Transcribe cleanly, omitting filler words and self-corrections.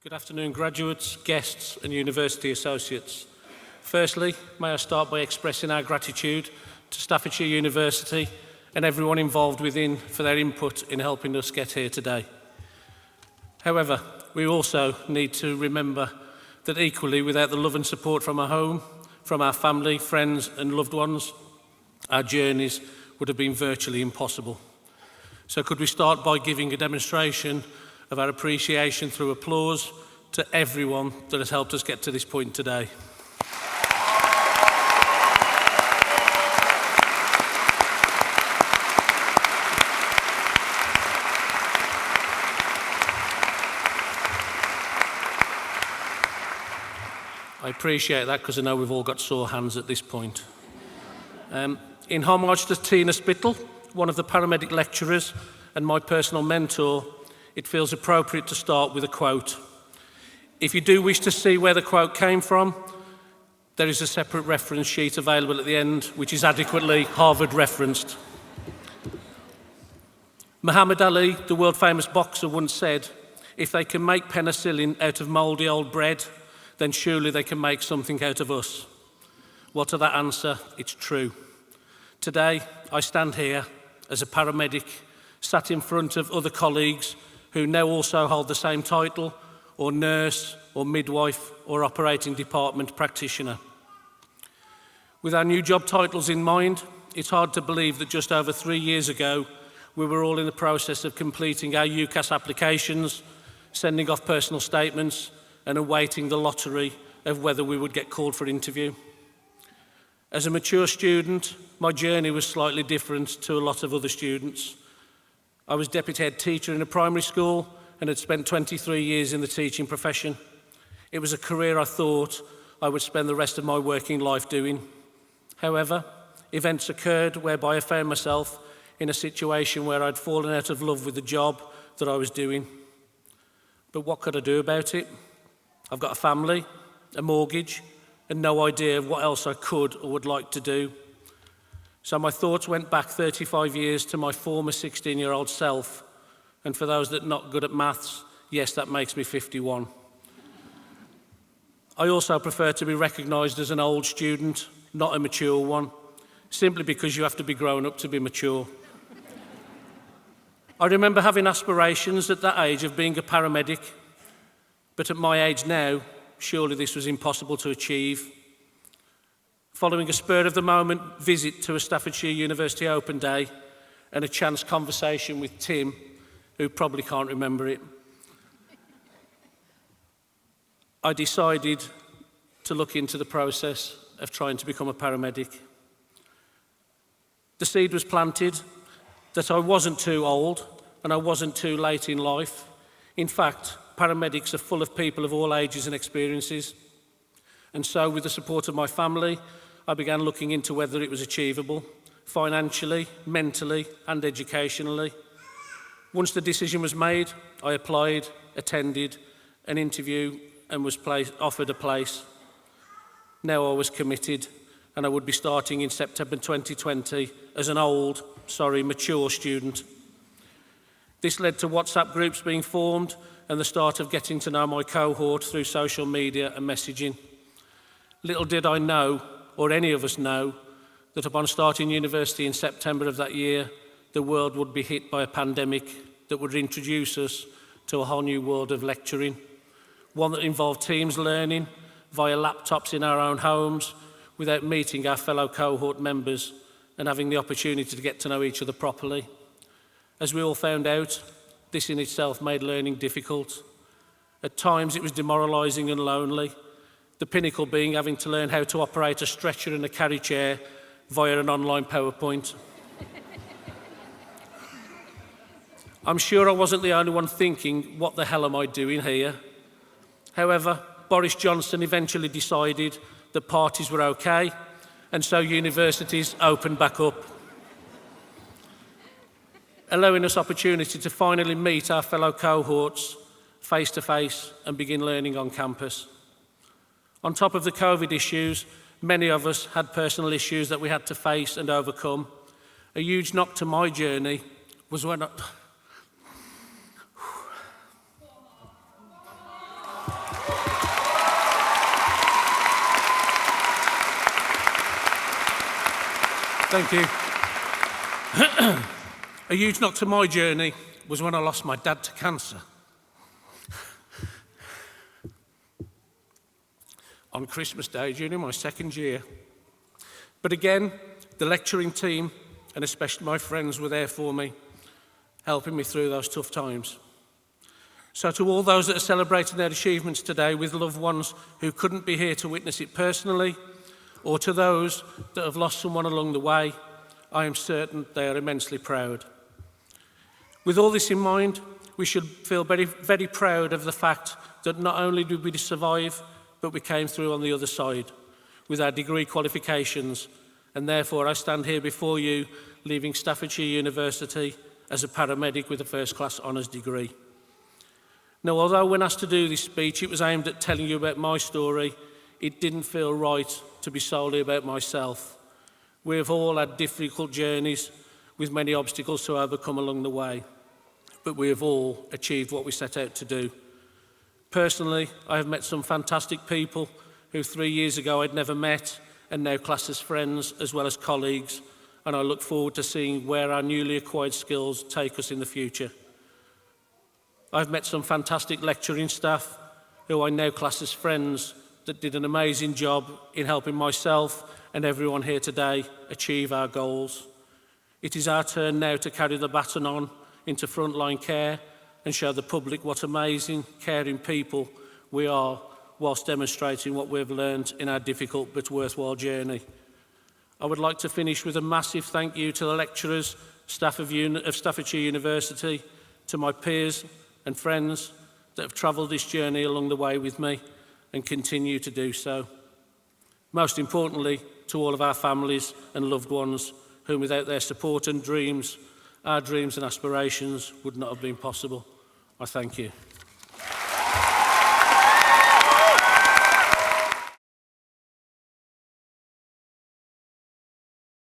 Good afternoon, graduates, guests and university associates. Firstly, may I start by expressing our gratitude to Staffordshire University and everyone involved within for their input in helping us get here today. However, we also need to remember that equally, without the love and support from our home, from our family, friends and loved ones, our journeys would have been virtually impossible. So could we start by giving a demonstration of our appreciation through applause to everyone that has helped us get to this point today. I appreciate that because I know we've all got sore hands at this point. In homage to Tina Spittle, one of the paramedic lecturers and my personal mentor, it feels appropriate to start with a quote. If you do wish to see where the quote came from, there is a separate reference sheet available at the end, which is adequately Harvard referenced. Muhammad Ali, the world-famous boxer, once said, if they can make penicillin out of mouldy old bread, then surely they can make something out of us. Well, to that answer, it's true. Today, I stand here as a paramedic, sat in front of other colleagues who now also hold the same title, or nurse, or midwife, or operating department practitioner. With our new job titles in mind, it's hard to believe that just over 3 years ago, we were all in the process of completing our UCAS applications, sending off personal statements, and awaiting the lottery of whether we would get called for interview. As a mature student, my journey was slightly different to a lot of other students. I was deputy head teacher in a primary school and had spent 23 years in the teaching profession. It was a career I thought I would spend the rest of my working life doing. However, events occurred whereby I found myself in a situation where I'd fallen out of love with the job that I was doing. But what could I do about it? I've got a family, a mortgage, and no idea of what else I could or would like to do. So my thoughts went back 35 years to my former 16-year-old self. And for those that are not good at maths, yes, that makes me 51. I also prefer to be recognised as an old student, not a mature one, simply because you have to be grown up to be mature. I remember having aspirations at that age of being a paramedic, but at my age now, surely this was impossible to achieve. Following a spur-of-the-moment visit to a Staffordshire University Open Day and a chance conversation with Tim, who probably can't remember it, I decided to look into the process of trying to become a paramedic. The seed was planted that I wasn't too old and I wasn't too late in life. In fact, paramedics are full of people of all ages and experiences. And so, with the support of my family, I began looking into whether it was achievable, financially, mentally, and educationally. Once the decision was made, I applied, attended an interview, and was offered a place. Now I was committed, and I would be starting in September 2020 as an mature student. This led to WhatsApp groups being formed and the start of getting to know my cohort through social media and messaging. Little did I know, or any of us know, that upon starting university in September of that year, the world would be hit by a pandemic that would introduce us to a whole new world of lecturing, one that involved Teams learning via laptops in our own homes without meeting our fellow cohort members and having the opportunity to get to know each other properly. As we all found out, this in itself made learning difficult. At times it was demoralising and lonely, the pinnacle being having to learn how to operate a stretcher and a carry chair via an online PowerPoint. I'm sure I wasn't the only one thinking, what the hell am I doing here? However, Boris Johnson eventually decided that parties were okay, and so universities opened back up, allowing us opportunity to finally meet our fellow cohorts face to face and begin learning on campus. On top of the COVID issues, many of us had personal issues that we had to face and overcome. A huge knock to my journey was when Thank you. A huge knock to my journey was when I lost my dad to cancer. On Christmas Day during my second year. But again, the lecturing team, and especially my friends, were there for me, helping me through those tough times. So to all those that are celebrating their achievements today with loved ones who couldn't be here to witness it personally, or to those that have lost someone along the way, I am certain they are immensely proud. With all this in mind, we should feel very, very proud of the fact that not only did we survive, but we came through on the other side with our degree qualifications, and therefore I stand here before you, leaving Staffordshire University as a paramedic with a first-class honours degree. Now, although when asked to do this speech, it was aimed at telling you about my story, it didn't feel right to be solely about myself. We have all had difficult journeys with many obstacles to overcome along the way, but we have all achieved what we set out to do. Personally, I have met some fantastic people who 3 years ago I'd never met and now class as friends as well as colleagues, and I look forward to seeing where our newly acquired skills take us in the future. I've met some fantastic lecturing staff who I now class as friends that did an amazing job in helping myself and everyone here today achieve our goals. It is our turn now to carry the baton on into frontline care and show the public what amazing, caring people we are, whilst demonstrating what we've learned in our difficult but worthwhile journey. I would like to finish with a massive thank you to the lecturers, staff of Staffordshire University, to my peers and friends that have travelled this journey along the way with me and continue to do so. Most importantly, to all of our families and loved ones whom without their support and dreams, our dreams and aspirations would not have been possible. I thank you.